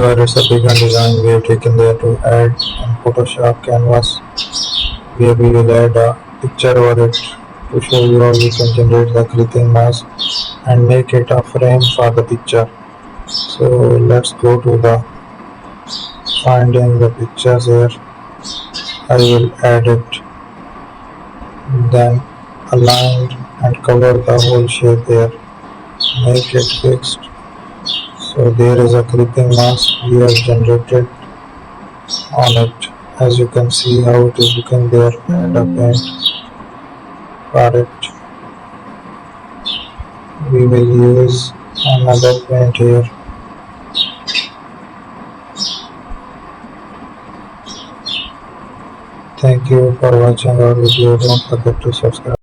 where it's a big and design we have taken there to add in Photoshop canvas where we will add a picture over it to show you how you can generate the clicking mask and make it a frame for the picture. So let's go to the finding the pictures here. I will add it, then align and cover the whole shape here, make it fixed. So there is a clipping mask we have generated on it. As you can see how it is looking there, and a paint for it. We will use another paint here. Thank you for watching our video. Don't forget to subscribe.